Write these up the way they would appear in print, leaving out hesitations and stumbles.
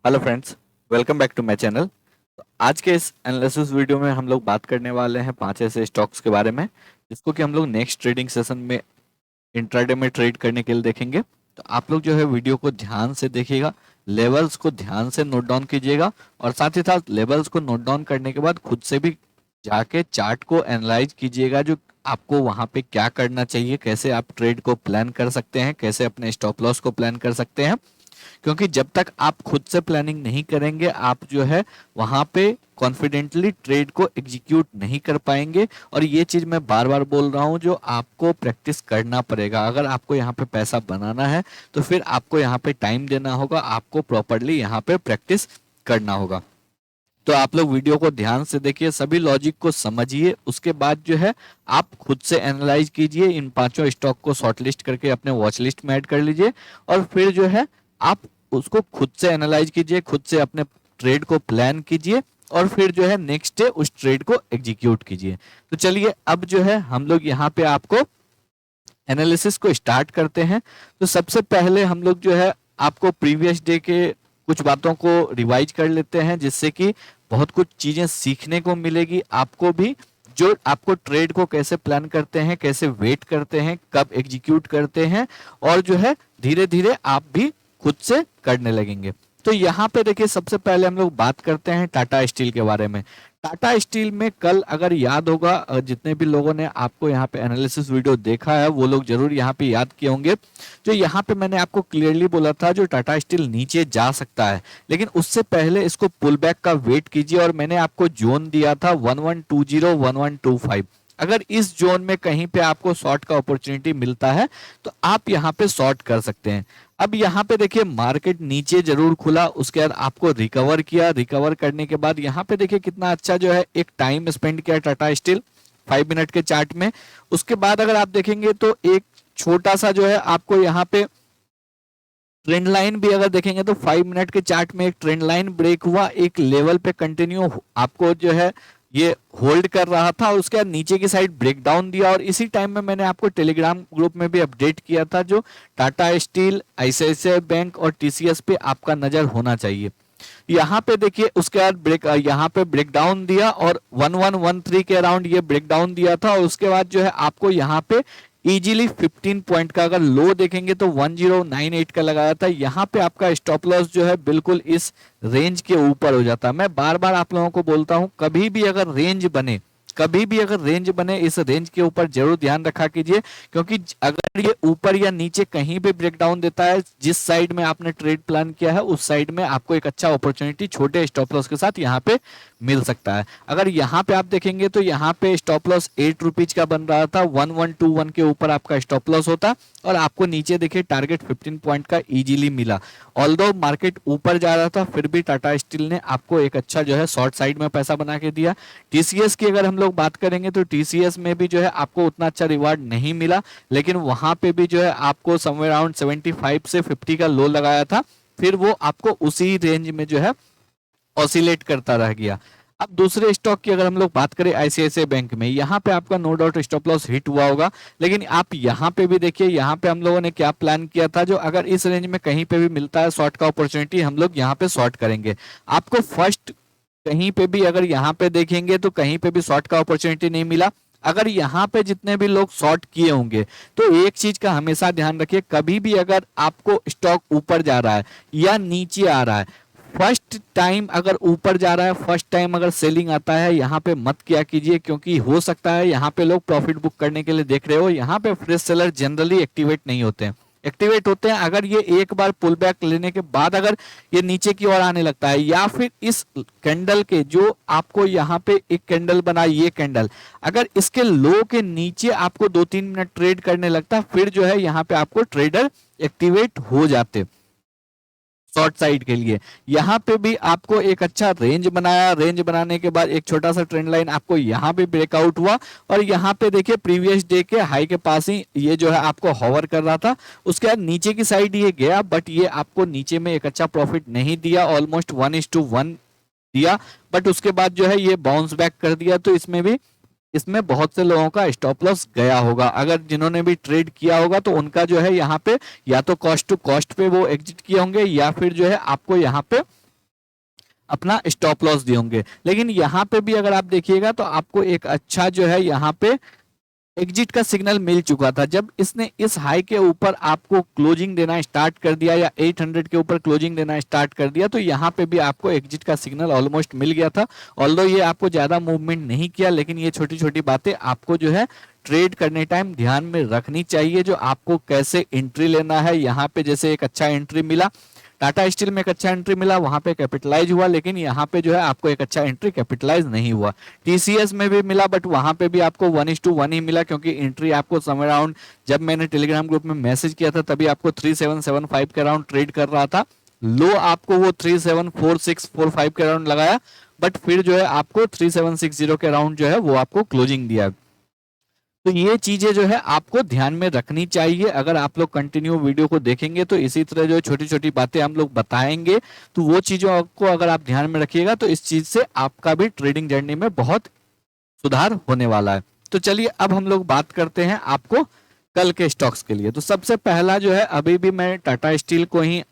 Hello friends, welcome back to my channel. तो आज के इस एनालिसिस वीडियो में हम लोग बात करने वाले हैं 5 ऐसे स्टॉक्स के बारे में जिसको कि हम लोग नेक्स्ट ट्रेडिंग सेशन में इंट्राडे में ट्रेड करने के लिए देखेंगे। तो आप लोग जो है वीडियो को ध्यान से देखिएगा, लेवल्स को ध्यान से नोट डाउन कीजिएगा और साथ ही साथ लेवल्स को नोट डाउन करने के बाद खुद से भी जाके चार्ट को एनालाइज कीजिएगा, जो आपको वहां पे क्या करना चाहिए, कैसे आप ट्रेड को प्लान कर सकते हैं, कैसे अपने स्टॉप लॉस को प्लान कर सकते हैं। क्योंकि जब तक आप खुद से प्लानिंग नहीं करेंगे आप जो है वहां पे कॉन्फिडेंटली ट्रेड को एग्जीक्यूट नहीं कर पाएंगे। और ये चीज मैं बार बार बोल रहा हूं, जो आपको प्रैक्टिस करना पड़ेगा। अगर आपको यहाँ पे पैसा बनाना है तो फिर आपको यहाँ पे टाइम देना होगा, आपको प्रॉपरली यहाँ पे प्रैक्टिस करना होगा। तो आप लोग वीडियो को ध्यान से देखिए, सभी लॉजिक को समझिए, उसके बाद जो है आप खुद से एनालाइज कीजिए, इन पांचों स्टॉक को शॉर्टलिस्ट करके अपने वॉच लिस्ट में ऐड कर लीजिए और फिर जो है आप उसको खुद से एनालाइज कीजिए, खुद से अपने ट्रेड को प्लान कीजिए और फिर जो है नेक्स्ट डे उस ट्रेड को एग्जीक्यूट कीजिए। तो चलिए अब जो है हम लोग यहाँ पे आपको एनालिसिस को स्टार्ट करते हैं। तो सबसे पहले हम लोग जो है आपको प्रीवियस डे के कुछ बातों को रिवाइज कर लेते हैं, जिससे कि बहुत कुछ चीजें सीखने को मिलेगी आपको भी, जो आपको ट्रेड को कैसे प्लान करते हैं, कैसे वेट करते हैं, कब एग्जीक्यूट करते हैं और जो है धीरे धीरे आप भी खुद से करने लगेंगे। तो यहाँ पे देखिए, सबसे पहले हम लोग बात करते हैं टाटा स्टील के बारे में। टाटा स्टील में कल अगर याद होगा, जितने भी लोगों ने आपको यहाँ पे एनालिसिस वीडियो देखा है वो लोग जरूर यहाँ पे याद किए होंगे, जो यहाँ पे मैंने आपको क्लियरली बोला था जो टाटा स्टील नीचे जा सकता है, लेकिन उससे पहले इसको पुल बैक का वेट कीजिए। और मैंने आपको जोन दिया था 1120 1125। अगर इस जोन में कहीं पे आपको शॉर्ट का अपॉर्चुनिटी मिलता है तो आप यहाँ पे शॉर्ट कर सकते हैं। अब यहाँ पे देखिए मार्केट नीचे जरूर खुला, उसके बाद आपको रिकवर किया, रिकवर करने के बाद यहाँ पे देखिए कितना अच्छा जो है एक टाइम स्पेंड किया टाटा स्टील 5 मिनट के चार्ट में। उसके बाद अगर आप देखेंगे तो एक छोटा सा जो है आपको यहाँ पे ट्रेंड लाइन भी अगर देखेंगे तो 5 मिनट के चार्ट में एक ट्रेंड लाइन ब्रेक हुआ, एक लेवल पे कंटिन्यू आपको जो है ये होल्ड कर रहा था और उसके बाद नीचे की साइड ब्रेक डाउन दिया। और इसी टाइम में मैंने आपको टेलीग्राम ग्रुप में भी अपडेट किया था, जो टाटा स्टील, आईसीआईसीआई बैंक और टीसीएस पे आपका नजर होना चाहिए। यहाँ पे देखिए उसके बाद यहाँ पे ब्रेक डाउन दिया और 1113 के अराउंड ये ब्रेक डाउन दिया था और उसके बाद जो है आपको यहाँ पे इजीली 15 पॉइंट का अगर लो देखेंगे तो 1098 का लगाया था। यहाँ पे आपका स्टॉप लॉस जो है बिल्कुल इस रेंज के ऊपर हो जाता है। मैं बार बार आप लोगों को बोलता हूं, कभी भी अगर रेंज बने, कभी भी अगर रेंज बने, इस रेंज के ऊपर जरूर ध्यान रखा कीजिए, क्योंकि अगर ये ऊपर या नीचे कहीं भी ब्रेकडाउन देता है, जिस साइड में आपने ट्रेड प्लान किया है उस साइड में आपको एक अच्छा अपॉर्चुनिटी छोटे स्टॉप लॉस के साथ यहाँ पे मिल सकता है। अगर यहाँ पे आप देखेंगे तो यहाँ पे स्टॉप लॉस 8 रुपीज का बन रहा था, 1121 के ऊपर आपका स्टॉप लॉस होता और आपको नीचे देखिए टारगेट 15 पॉइंट का इजीली मिला। ऑल्दो मार्केट ऊपर जा रहा था फिर भी टाटा स्टील ने आपको एक अच्छा जो है शॉर्ट साइड में पैसा बना के दिया। टीसीएस की अगर हम लोग बात करेंगे तो टीसीएस में भी जो है आपको उतना अच्छा रिवार्ड नहीं मिला, लेकिन वहां पे भी जो है आपको समवेयर अराउंड 75 से 50 का लो लगाया था, फिर वो आपको उसी रेंज में जो है ऑसिलेट करता रह गया। अब दूसरे स्टॉक की अगर हम लोग बात करें आईसीआईसीआई बैंक में, यहाँ पे आपका no doubt stop loss hit हुआ होगा, लेकिन आप यहाँ पे भी देखिए, यहाँ पे हम लोगों ने क्या प्लान किया था, जो अगर इस रेंज में कहीं पे भी मिलता है शॉर्ट का अपॉर्चुनिटी हम लोग यहाँ पे शॉर्ट करेंगे। आपको फर्स्ट कहीं पे भी अगर यहाँ पे देखेंगे तो कहीं पे भी शॉर्ट का अपॉर्चुनिटी नहीं मिला। अगर यहाँ पे जितने भी लोग शॉर्ट किए होंगे तो एक चीज का हमेशा ध्यान रखिए, कभी भी अगर आपको स्टॉक ऊपर जा रहा है या नीचे आ रहा है, फर्स्ट टाइम अगर ऊपर जा रहा है, फर्स्ट टाइम अगर सेलिंग आता है, यहाँ पे मत किया कीजिए, क्योंकि हो सकता है यहाँ पे लोग प्रॉफिट बुक करने के लिए देख रहे हो, यहाँ पे फ्रेश सेलर जनरली एक्टिवेट नहीं होते हैं। एक्टिवेट होते हैं अगर ये एक बार पुल बैक लेने के बाद अगर ये नीचे की ओर आने लगता है, या फिर इस कैंडल के जो आपको यहाँ पे एक कैंडल बना, ये कैंडल अगर इसके लो के नीचे आपको 2-3 मिनट ट्रेड करने लगता, फिर जो है यहाँ पे आपको ट्रेडर एक्टिवेट हो जाते शॉर्ट साइड के लिए। यहाँ पे भी आपको एक अच्छा रेंज बनाया, रेंज बनाने के बाद एक छोटा सा ट्रेंड लाइन आपको यहाँ पे ब्रेकआउट हुआ और यहाँ पे देखिए प्रीवियस डे के हाई के पास ही ये जो है आपको हॉवर कर रहा था। उसके बाद नीचे की साइड ये गया, बट ये आपको नीचे में एक अच्छा प्रॉफिट नहीं दिया, ऑलमोस्ट 1:1 दिया, बट उसके बाद जो है ये बाउंस बैक कर दिया। तो इसमें भी, इसमें बहुत से लोगों का स्टॉप लॉस गया होगा, अगर जिन्होंने भी ट्रेड किया होगा तो उनका जो है यहाँ पे या तो कॉस्ट टू कॉस्ट पे वो एग्जिट किए होंगे, या फिर जो है आपको यहाँ पे अपना स्टॉप लॉस दिए होंगे। लेकिन यहाँ पे भी अगर आप देखिएगा तो आपको एक अच्छा जो है यहाँ पे एग्जिट का सिग्नल मिल चुका था। जब इसने इस हाई के ऊपर आपको क्लोजिंग देना स्टार्ट कर दिया या 800 के ऊपर क्लोजिंग देना स्टार्ट कर दिया, तो यहाँ पे भी आपको एग्जिट का सिग्नल ऑलमोस्ट मिल गया था। ऑल्दो ये आपको ज्यादा मूवमेंट नहीं किया, लेकिन ये छोटी छोटी बातें आपको जो है ट्रेड करने टाइम ध्यान में रखनी चाहिए, जो आपको कैसे एंट्री लेना है। यहाँ पे जैसे एक अच्छा एंट्री मिला, टाटा स्टील में एक अच्छा एंट्री मिला, वहां पे कैपिटलाइज हुआ, लेकिन यहाँ पे जो है आपको एक अच्छा एंट्री कैपिटलाइज नहीं हुआ। टीसीएस में भी मिला, बट वहां पे भी आपको 1:1 ही मिला, क्योंकि एंट्री आपको समय अराउंड, जब मैंने टेलीग्राम ग्रुप में मैसेज किया था तभी आपको 3775 के अराउंड ट्रेड कर रहा था। लो आपको वो 374645 के अराउंड लगाया, बट फिर जो है आपको 3760 के अराउंड जो है वो आपको क्लोजिंग दिया। तो ये चीजें जो है आपको ध्यान में रखनी चाहिए। अगर आप लोग कंटिन्यू वीडियो को देखेंगे तो इसी तरह जो छोटी छोटी बातें हम लोग बताएंगे, तो वो चीजों को अगर आप ध्यान में रखिएगा तो इस चीज से आपका भी ट्रेडिंग जर्नी में बहुत सुधार होने वाला है। तो चलिए अब हम लोग बात करते हैं आपको कल के स्टॉक्स के लिए। तो सबसे पहला जो है, अभी भी मैं टाटा स्टील को ही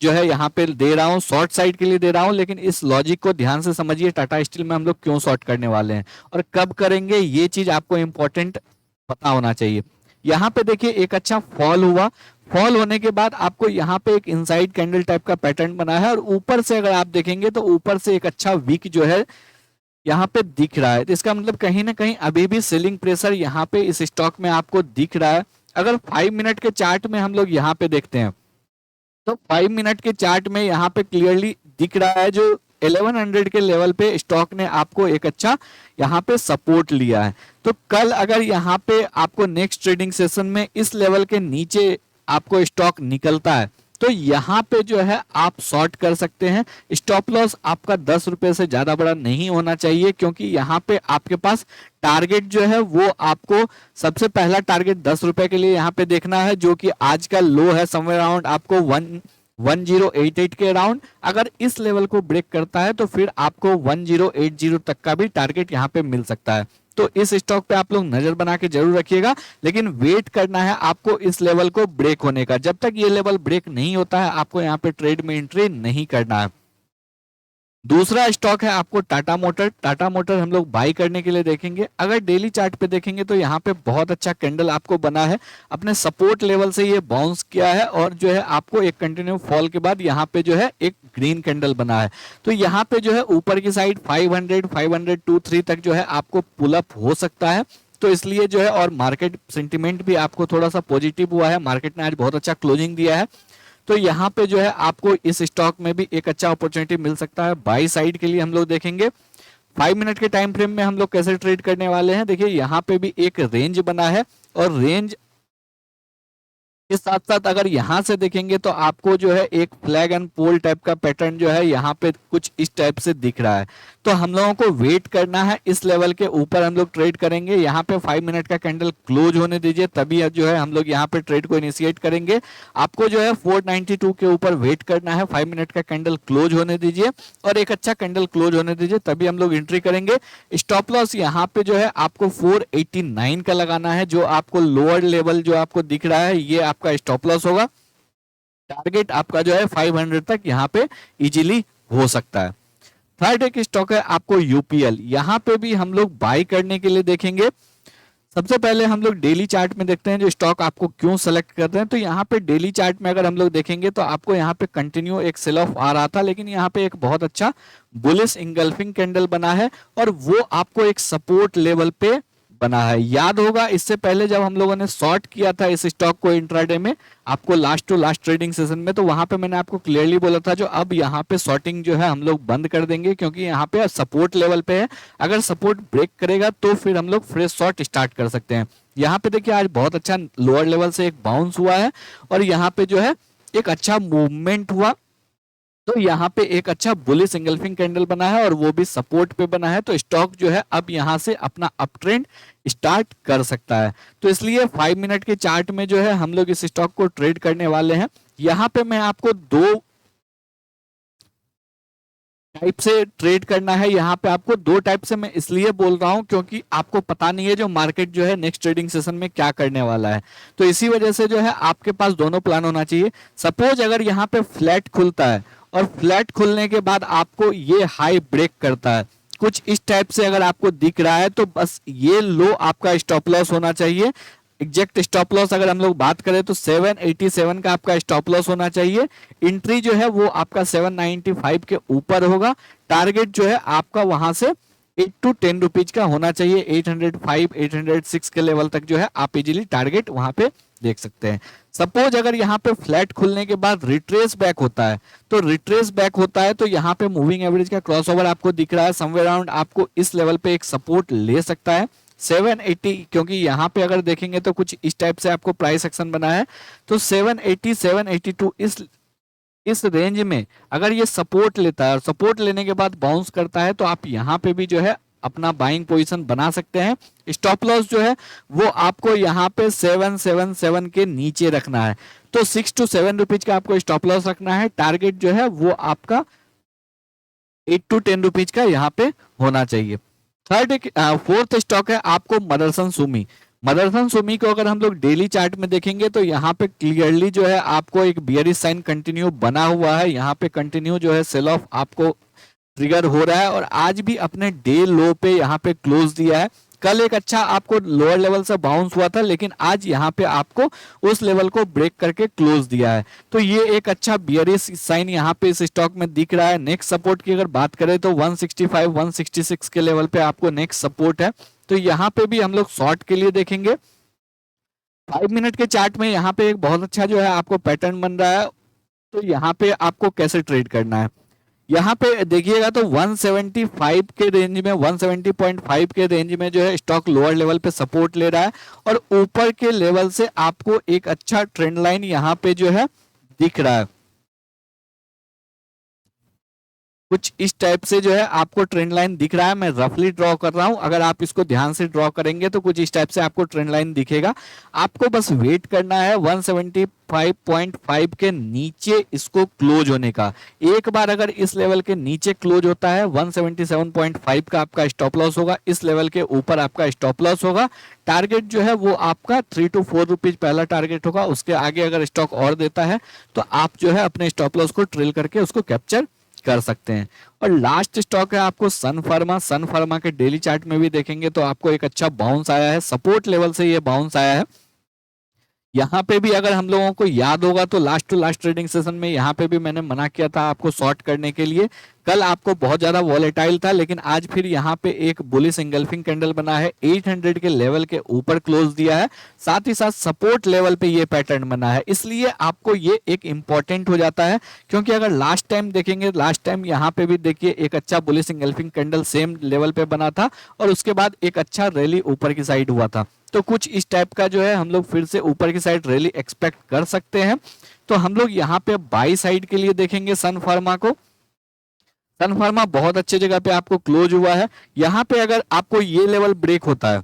जो है यहाँ पे दे रहा हूँ, शॉर्ट साइड के लिए दे रहा हूँ, लेकिन इस लॉजिक को ध्यान से समझिए, टाटा स्टील में हम लोग क्यों शॉर्ट करने वाले हैं और कब करेंगे, ये चीज आपको इंपॉर्टेंट पता होना चाहिए। यहाँ पे देखिए एक अच्छा फॉल हुआ, फॉल होने के बाद आपको यहाँ पे एक इनसाइड कैंडल टाइप का पैटर्न बना है, और ऊपर से अगर आप देखेंगे तो ऊपर से एक अच्छा वीक जो है यहाँ पे दिख रहा है। तो इसका मतलब कहीं ना कहीं अभी भी सेलिंग प्रेशर यहाँ पे इस स्टॉक में आपको दिख रहा है। अगर 5 मिनट के चार्ट में हम लोग यहाँ पे देखते हैं तो 5 मिनट के चार्ट में यहाँ पे क्लियरली दिख रहा है, जो 1100 के लेवल पे स्टॉक ने आपको एक अच्छा यहाँ पे सपोर्ट लिया है। तो कल अगर यहाँ पे आपको नेक्स्ट ट्रेडिंग सेशन में इस लेवल के नीचे आपको स्टॉक निकलता है तो यहाँ पे जो है आप शॉर्ट कर सकते हैं। स्टॉप लॉस आपका 10 रुपए से ज्यादा बड़ा नहीं होना चाहिए, क्योंकि यहाँ पे आपके पास टारगेट जो है वो आपको सबसे पहला टारगेट 10 रुपए के लिए यहाँ पे देखना है, जो कि आज का लो है समवेयर अराउंड आपको 1088 के अराउंड। अगर इस लेवल को ब्रेक करता है तो फिर आपको 1080 तक का भी टारगेट यहाँ पे मिल सकता है। तो इस स्टॉक पे आप लोग नजर बना के जरूर रखिएगा, लेकिन वेट करना है आपको इस लेवल को ब्रेक होने का। जब तक ये लेवल ब्रेक नहीं होता है आपको यहाँ पे ट्रेड में एंट्री नहीं करना है। दूसरा स्टॉक है आपको टाटा मोटर। टाटा मोटर हम लोग बाई करने के लिए देखेंगे। अगर डेली चार्ट पे देखेंगे तो यहाँ पे बहुत अच्छा कैंडल आपको बना है, अपने सपोर्ट लेवल से ये बाउंस किया है, और जो है आपको एक कंटिन्यू फॉल के बाद यहाँ पे जो है एक ग्रीन कैंडल बना है। तो यहाँ पे जो है ऊपर की साइड 500 523 तक जो है आपको पुल अप हो सकता है। तो इसलिए जो है, और मार्केट सेंटिमेंट भी आपको थोड़ा सा पॉजिटिव हुआ है, मार्केट ने आज बहुत अच्छा क्लोजिंग दिया है। तो यहाँ पे जो है आपको इस स्टॉक में भी एक अच्छा अपॉर्चुनिटी मिल सकता है। बाई साइड के लिए हम लोग देखेंगे 5 मिनट के टाइम फ्रेम में हम लोग कैसे ट्रेड करने वाले हैं। देखिए यहाँ पे भी एक रेंज बना है, और रेंज के साथ साथ अगर यहां से देखेंगे तो आपको जो है एक फ्लैग एंड पोल टाइप का पैटर्न जो है यहाँ पे कुछ इस टाइप से दिख रहा है। तो हम लोगों को वेट करना है, इस लेवल के ऊपर हम लोग ट्रेड करेंगे। यहाँ पे 5 मिनट का कैंडल क्लोज होने दीजिए, तभी जो है हम लोग यहाँ पे ट्रेड को इनिशिएट करेंगे। आपको जो है 492 के ऊपर वेट करना है, 5 मिनट का कैंडल क्लोज होने दीजिए, और एक अच्छा कैंडल क्लोज होने दीजिए, तभी हम लोग एंट्री करेंगे। स्टॉप लॉस यहाँ पे जो है आपको 489 का लगाना है, जो आपको लोअर लेवल जो आपको दिख रहा है ये आपका स्टॉप लॉस होगा। टारगेट आपका जो है 500 तक यहाँ पे इजीली हो सकता है। थर्ड एक स्टॉक है आपको यूपीएल। यहाँ पे भी हम लोग बाई करने के लिए देखेंगे। सबसे पहले हम लोग डेली चार्ट में देखते हैं जो स्टॉक आपको क्यों सेलेक्ट करते हैं। तो यहाँ पे डेली चार्ट में अगर हम लोग देखेंगे तो आपको यहाँ पे कंटिन्यू एक सेल ऑफ आ रहा था, लेकिन यहाँ पे एक बहुत अच्छा बुलिश इंगल्फिंग कैंडल बना है, और वो आपको एक सपोर्ट लेवल पे बना है। याद होगा इससे पहले जब हम लोगों ने शॉर्ट किया था इस स्टॉक को इंट्राडे में, आपको last to last trading session में, तो वहां पे मैंने आपको क्लियरली बोला था जो अब यहाँ पे शॉर्टिंग जो है हम लोग बंद कर देंगे, क्योंकि यहाँ पे सपोर्ट लेवल पे है। अगर सपोर्ट ब्रेक करेगा तो फिर हम लोग फ्रेश शॉर्ट स्टार्ट कर सकते हैं। यहाँ पे देखिए आज बहुत अच्छा लोअर लेवल से एक बाउंस हुआ है, और यहाँ पे जो है एक अच्छा मूवमेंट हुआ। तो यहाँ पे एक अच्छा बुलिश इंगल्फिंग कैंडल बना है, और वो भी सपोर्ट पे बना है। तो स्टॉक जो है अब यहाँ से अपना अप ट्रेंड स्टार्ट कर सकता है। तो इसलिए 5 मिनट के चार्ट में जो है हम लोग इस स्टॉक को ट्रेड करने वाले हैं। यहाँ पे मैं आपको दो टाइप से ट्रेड करना है। यहाँ पे आपको दो टाइप से मैं इसलिए बोल रहा हूँ क्योंकि आपको पता नहीं है जो मार्केट जो है नेक्स्ट ट्रेडिंग सेशन में क्या करने वाला है। तो इसी वजह से जो है आपके पास दोनों प्लान होना चाहिए। सपोज अगर यहाँ पे फ्लैट खुलता है और फ्लैट खुलने के बाद आपको ये हाई ब्रेक करता है कुछ इस टाइप से अगर आपको दिख रहा है तो बस ये लो आपका स्टॉप लॉस होना चाहिए। एग्जैक्ट स्टॉप लॉस अगर हम लोग बात करें तो 787 का आपका स्टॉप लॉस होना चाहिए। एंट्री जो है वो आपका 795 के ऊपर होगा। टारगेट जो है आपका वहां से 8 to 10 रुपीज का होना चाहिए। 805 806 के लेवल तक जो है आप इजीली टारगेट वहां पे देख सकते हैं। सपोज अगर यहाँ पे फ्लैट खुलने के बाद रिट्रेस बैक होता है तो रिट्रेस बैक होता है तो यहाँ पे मूविंग एवरेज का क्रॉसओवर आपको दिख रहा है समवेयर अराउंड आपको इस लेवल पे एक सपोर्ट ले सकता है 780, क्योंकि यहाँ पे अगर देखेंगे तो कुछ इस टाइप से आपको प्राइस एक्शन बना है तो 780 782 इस रेंज में अगर ये सपोर्ट लेता है और सपोर्ट लेने के बाद बाउंस करता है तो आप यहाँ पे भी जो है अपना बाइंग पोजीशन बना सकते हैं। स्टॉप लॉस जो है वो आपको यहाँ पे 777 के नीचे रखना है तो 6 to 7 रुपीज का आपको स्टॉप लॉस रखना है। टारगेट जो है वो आपका 8 to 10 रुपीज का यहाँ पे होना चाहिए। फोर्थ स्टॉक है आपको मदरसन सुमी। मदरसन सुमी को अगर हम लोग डेली चार्ट में देखेंगे तो यहाँ पे क्लियरली जो है आपको एक बियरिश साइन कंटिन्यू बना हुआ है। यहाँ पे कंटिन्यू जो है सेल ऑफ आपको ट्रिगर हो रहा है और आज भी अपने डे लो पे यहाँ पे क्लोज दिया है। कल एक अच्छा आपको लोअर लेवल से बाउंस हुआ था लेकिन आज यहाँ पे आपको उस लेवल को ब्रेक करके क्लोज दिया है तो ये एक अच्छा बियरिश साइन यहाँ पे इस स्टॉक में दिख रहा है। नेक्स्ट सपोर्ट की अगर बात करें तो 165 166 के लेवल पे आपको नेक्स्ट सपोर्ट है तो यहाँ पे भी हम लोग शॉर्ट के लिए देखेंगे। 5 मिनट के चार्ट में यहाँ पे एक बहुत अच्छा जो है आपको पैटर्न बन रहा है तो यहाँ पे आपको कैसे ट्रेड करना है। यहाँ पे देखिएगा तो 175 के रेंज में 170.5 के रेंज में जो है स्टॉक लोअर लेवल पे सपोर्ट ले रहा है और ऊपर के लेवल से आपको एक अच्छा ट्रेंड लाइन यहाँ पे जो है दिख रहा है। कुछ इस टाइप से जो है आपको ट्रेंड लाइन दिख रहा है। मैं रफली ड्रॉ कर रहा हूं, अगर आप इसको ध्यान से ड्रॉ करेंगे तो कुछ इस टाइप से आपको ट्रेंड लाइन दिखेगा। आपको बस वेट करना है 175.5 के नीचे इसको क्लोज होने का। एक बार अगर इस लेवल के नीचे क्लोज होता है 177.5 का आपका स्टॉप लॉस होगा, इस लेवल के ऊपर आपका स्टॉप लॉस होगा। टारगेट जो है वो आपका 3 to 4 रुपीज पहला टारगेट होगा। उसके आगे अगर स्टॉक और देता है तो आप जो है अपने स्टॉप लॉस को ट्रिल करके उसको कैप्चर कर सकते हैं। और लास्ट स्टॉक है आपको सन फार्मा। सन फार्मा के डेली चार्ट में भी देखेंगे तो आपको एक अच्छा बाउंस आया है, सपोर्ट लेवल से ये बाउंस आया है। यहाँ पे भी अगर हम लोगों को याद होगा तो last to last trading session में यहाँ पे भी मैंने मना किया था आपको शॉर्ट करने के लिए। कल आपको बहुत ज्यादा वॉलेटाइल था लेकिन आज फिर यहाँ पे एक बुलिश एंगल्फिंग कैंडल बना है, 800 के लेवल के ऊपर क्लोज दिया है, साथ ही साथ सपोर्ट लेवल पे ये पैटर्न बना है। इसलिए आपको ये एक इंपॉर्टेंट हो जाता है क्योंकि अगर लास्ट टाइम देखेंगे, लास्ट टाइम यहाँ पे भी देखिए एक अच्छा bullish engulfing candle same level पे बना था और उसके बाद एक अच्छा रैली ऊपर की साइड हुआ था। तो कुछ इस टाइप का जो है हम लोग फिर से ऊपर की साइड रैली एक्सपेक्ट कर सकते हैं। तो हम लोग यहाँ पे बाई साइड के लिए देखेंगे सन फार्मा को। सन फार्मा बहुत अच्छे जगह पे आपको क्लोज हुआ है। यहाँ पे अगर आपको ये लेवल ब्रेक होता है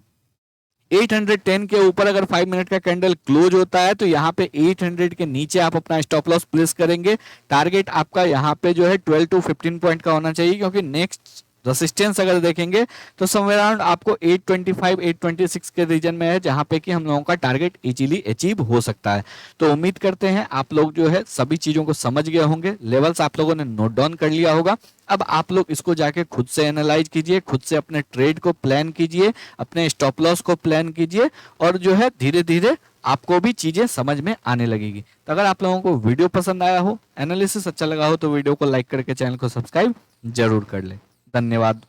810 के ऊपर, अगर 5 मिनट का कैंडल क्लोज होता है तो यहाँ पे 800 के नीचे आप अपना स्टॉप लॉस प्लेस करेंगे। टारगेट आपका यहाँ पे जो है 12 to 15 पॉइंट का होना चाहिए क्योंकि नेक्स्ट रेसिस्टेंस अगर देखेंगे तो समवेयर अराउंड आपको 825 826 के रीजन में है जहां पे कि हम लोगों का टारगेट इजीली अचीव हो सकता है। तो उम्मीद करते हैं आप लोग जो है सभी चीजों को समझ गए होंगे, लेवल्स आप लोगों ने नोट डाउन कर लिया होगा। अब आप लोग इसको जाके खुद से एनालाइज कीजिए, खुद से अपने ट्रेड को प्लान कीजिए, अपने स्टॉप लॉस को प्लान कीजिए और जो है धीरे धीरे आपको भी चीजें समझ में आने लगेगी। तो अगर आप लोगों को वीडियो पसंद आया हो, एनालिसिस अच्छा लगा हो तो वीडियो को लाइक करके चैनल को सब्सक्राइब जरूर कर ले। धन्यवाद।